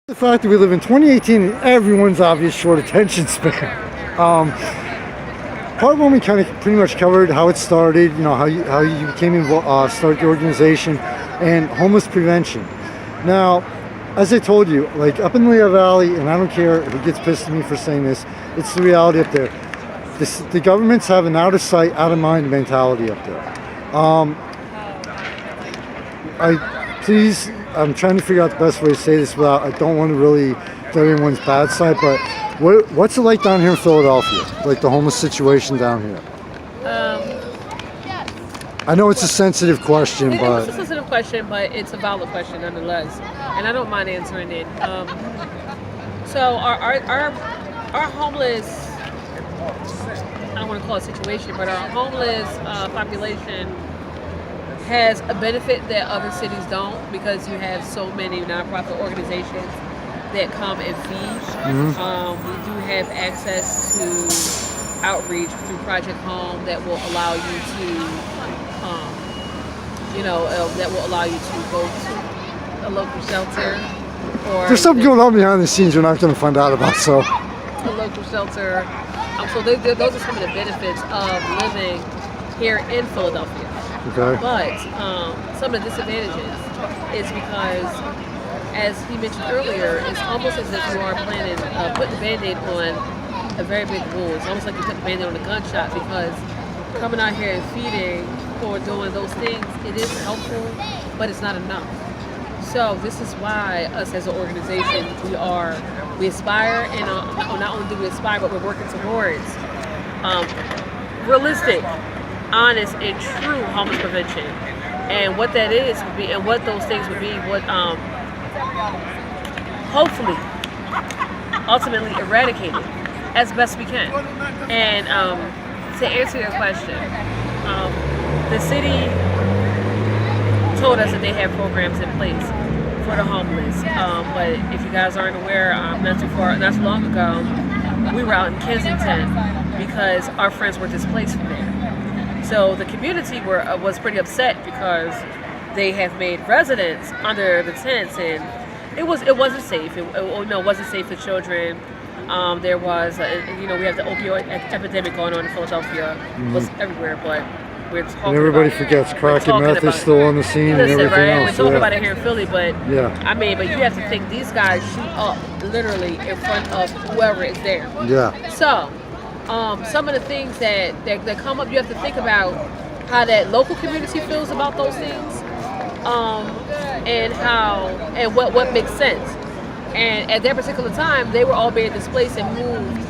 The fact that we live in 2018 and everyone's obvious short attention span. Part one, we kind of pretty much covered how it started, you know, how you became involved, started the organization, and homeless prevention. Now, as I told you, like up in the Lehigh Valley, and I don't care if it gets pissed at me for saying this, it's the reality up there. The governments have an out of sight, out of mind mentality up there. I'm trying to figure out the best way to say this without, I don't want to really get everyone's bad side, but what's it like down here in Philadelphia? Like the homeless situation down here? I know it's a sensitive question, but... It's a sensitive question, but it's a valid question nonetheless. And I don't mind answering it. So our homeless, I don't want to call it situation, but our homeless population has a benefit that other cities don't, because you have so many nonprofit organizations that come and feed. We do have access to outreach through Project Home that will allow you to, that will allow you to go to a local shelter. Or there's something going on behind the scenes you're not going to find out about, so. A local shelter. So those are some of the benefits of living here in Philadelphia. Okay. But some of the disadvantages is because, as he mentioned earlier, it's almost as if you are putting the Band-Aid on a very big wound. It's almost like you put the Band-Aid on a gunshot, because coming out here and feeding or doing those things, it is helpful, but it's not enough. So this is why us as an organization, we aspire, and not only do we aspire, but we're working towards realistic, honest, and true homeless prevention. And what that is would be, and what those things would be, what hopefully ultimately eradicated as best we can. And to answer your question, the city told us that they have programs in place for the homeless. But if you guys aren't aware, not too long ago, we were out in Kensington because our friends were displaced from there. So the community was pretty upset because they have made residents under the tents, and it wasn't safe. It wasn't safe for children. There was, we have the opioid epidemic going on in Philadelphia. It was everywhere, but we're talking and everybody about forgets crack and meth is still on the scene and everything else. We're talking about it here in Philly, but yeah. but you have to think these guys shoot up literally in front of whoever is there. Yeah. So, some of the things that come up, you have to think about how that local community feels about those things, and what makes sense. And at that particular time, they were all being displaced and moved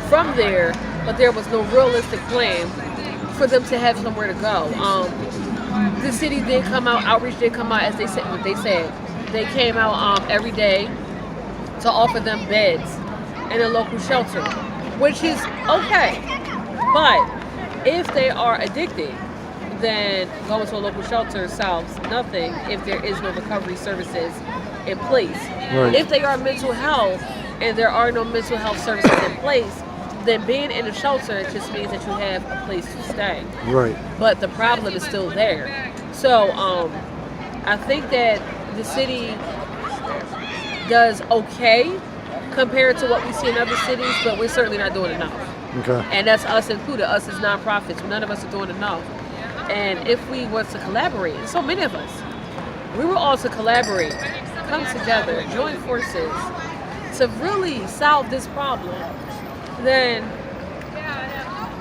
from there, but there was no realistic plan for them to have somewhere to go. The city did come out, outreach did come out, as they said. They came out every day to offer them beds in a local shelter, which is okay. But if they are addicted, then going to a local shelter solves nothing if there is no recovery services in place. Right. If they are mental health and there are no mental health services in place, then being in a shelter just means that you have a place to stay. Right. But the problem is still there. So I think that the city does okay compared to what we see in other cities, but we're certainly not doing enough. Okay. And that's us included, us as nonprofits. None of us are doing enough. And if we were to collaborate, and so many of us, we were all to collaborate, come together, join forces to really solve this problem, then...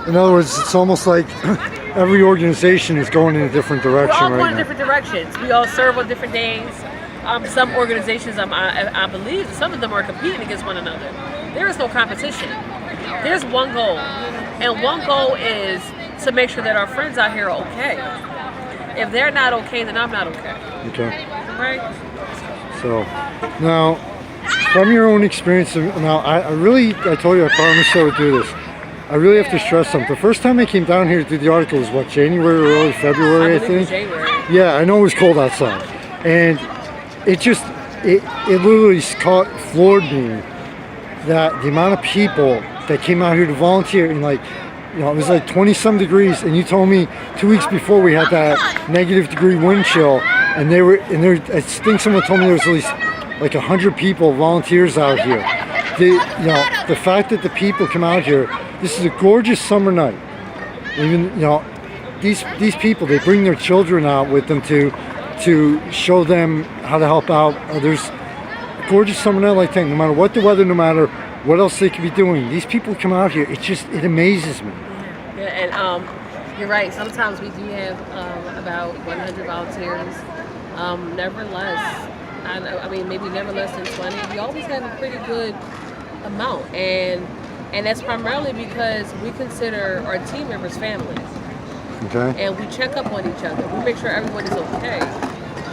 In other words, it's almost like every organization is going in a different direction right now. We're all going in different directions. We all serve on different days. Some organizations, I believe, some of them are competing against one another. There is no competition. There's one goal. And one goal is to make sure that our friends out here are okay. If they're not okay, then I'm not okay. Okay. Right? So, now, from your own experience, now, I told you I promised I would do this. I really have to stress something. The first time I came down here to do the article was what, January or early February, I think? It was January. Yeah, I know it was cold outside. And it literally floored me that the amount of people that came out here to volunteer, and it was like 20 some degrees, and you told me 2 weeks before we had that -degree wind chill, and I think someone told me there was at least like 100 people, volunteers out here. The fact that the people come out here, this is a gorgeous summer night. Even, these people, they bring their children out with them to show them how to help out others. Gorgeous summer night like that, no matter what the weather, no matter what else they could be doing. These people come out here, it amazes me. Yeah, and you're right. Sometimes we do have about 100 volunteers. Nevertheless, I mean, maybe never less than 20. We always have a pretty good amount, and that's primarily because we consider our team members families. Okay. And we check up on each other. We make sure everyone is okay.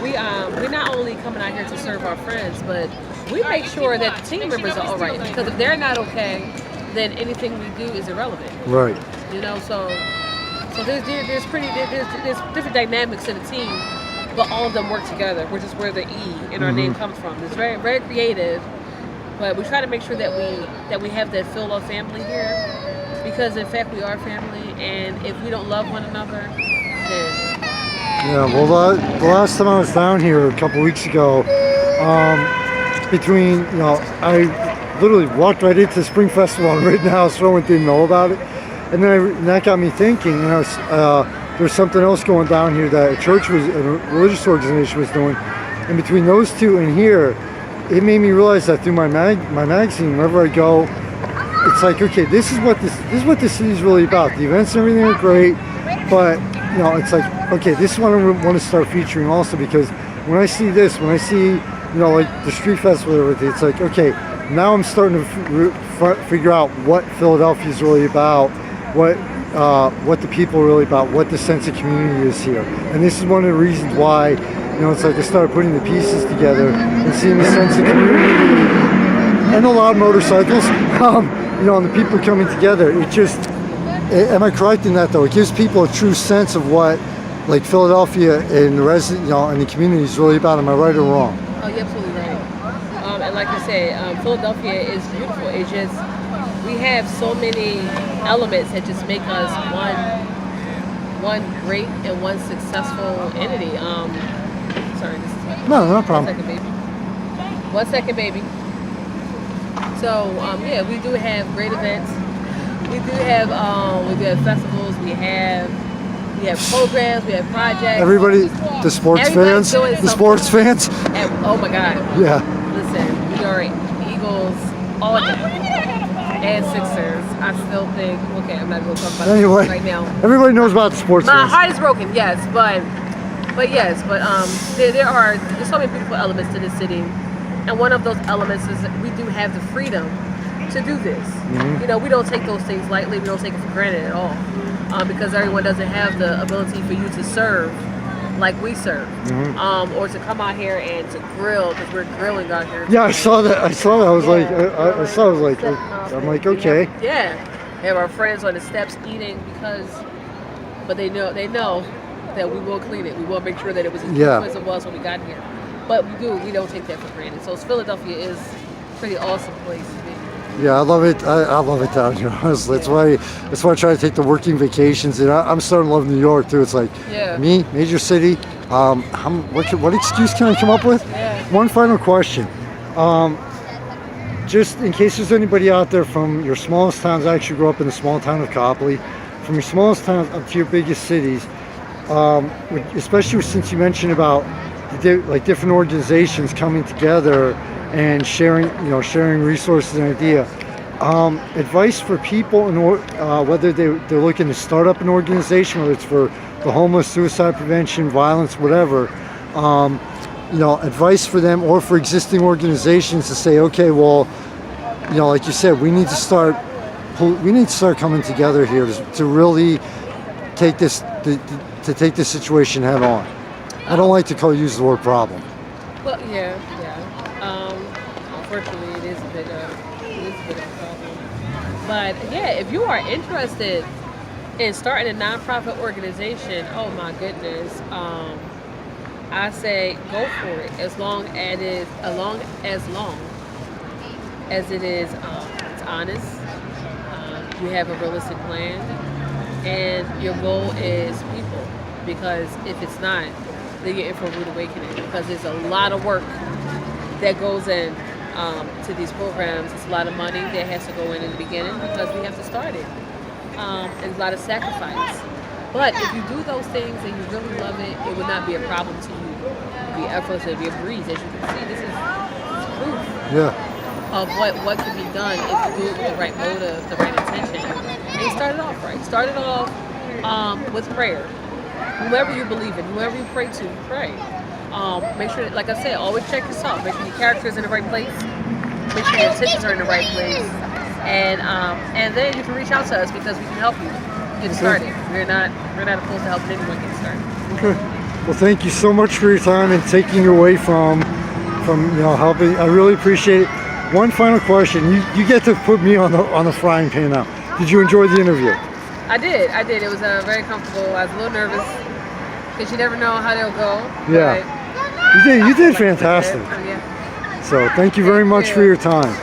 We're not only coming out here to serve our friends, but we make sure that the team members are all right. Because if they're not okay, then anything we do is irrelevant. Right. So there's different dynamics to the team, but all of them work together, which is where the E in our name comes from. It's very, very creative, but we try to make sure that we have that feel of family here, because in fact we are family, and if we don't love one another, then yeah. Well, the last time I was down here a couple weeks ago, I literally walked right into the Spring Festival on Rittenhouse Row and didn't know about it. And then that got me thinking, there's something else going down here that a religious organization was doing. And between those two and here, it made me realize that through my magazine, wherever I go, it's like, okay, this is what this city is really about. The events and everything are great, but it's like, okay, this is what I want to start featuring also, because when I see this, like the street festival and everything, it's like, okay, now I'm starting to figure out what Philadelphia is really about, what the people are really about, what the sense of community is here. And this is one of the reasons why, it's like I started putting the pieces together and seeing the sense of community and a lot of motorcycles, and the people coming together. Am I correct in that though? It gives people a true sense of what, like, Philadelphia and the resident, and the community is really about. Am I right or wrong? Oh, you're absolutely right. And like I said, Philadelphia is beautiful. It's just, we have so many elements that just make us one great and one successful entity. Sorry, this is no problem. 1 second, baby. So we do have great events. We do have festivals. We have programs. We have projects. The sports fans. Oh my God. Yeah. Listen, we are Eagles all day. And Sixers. I still think. Okay, I'm not going to talk about it right now. Everybody knows about the sports. My heart is broken. Yes, but there's so many beautiful elements to this city, and one of those elements is that we do have the freedom to do this. Mm-hmm. We don't take those things lightly. We don't take it for granted at all, because everyone doesn't have the ability for you to serve like we serve, or to come out here and to grill, because we're grilling out here. Yeah, I saw that. I was like, I'm like, okay. We have our friends on the steps eating but they know that we will clean it. We will make sure that it was as beautiful as it was when we got here. But we don't take that for granted. So Philadelphia is a pretty awesome place to be. Yeah, I love it. I love it down here, honestly. That's why I try to take the working vacations. And I'm starting to love New York too. It's like, me, major city. What excuse can I come up with? Yeah. One final question. Just in case there's anybody out there from your smallest towns. I actually grew up in the small town of Copley. From your smallest towns up to your biggest cities, especially since you mentioned about different organizations coming together and sharing resources and idea. Advice for people, whether they're looking to start up an organization, whether it's for the homeless, suicide prevention, violence, whatever. Advice for them or for existing organizations to say, okay, well, like you said, we need to start coming together here to really take this situation head on. I don't like to use the word problem. Well, yeah. Unfortunately, it is a bit of a problem. But if you are interested in starting a nonprofit organization, oh my goodness, I say go for it. As long as it is it's honest, you have a realistic plan, and your goal is people. Because if it's not, then you're in for a rude awakening, because there's a lot of work that goes in to these programs. It's a lot of money that has to go in the beginning because we have to start it. And a lot of sacrifice. But if you do those things and you really love it, it would not be a problem to you. It would be effortless, it would be a breeze. As you can see, this is proof of what can be done if you do it with the right motive, the right intention. And you start it off right. Start it off with prayer. Whoever you believe in, whoever you pray to, pray. Make sure, like I said, always check yourself. Make sure your character is in the right place. Make sure your intentions are in the right place. And then you can reach out to us because we can help you get started. We're not opposed to helping anyone get started. Okay. Well, thank you so much for your time and taking away from helping. I really appreciate it. One final question. You get to put me on the frying pan now. Did you enjoy the interview? I did. It was very comfortable. I was a little nervous because you never know how they'll go. Yeah. You did fantastic. Yeah. So thank you very much for your time.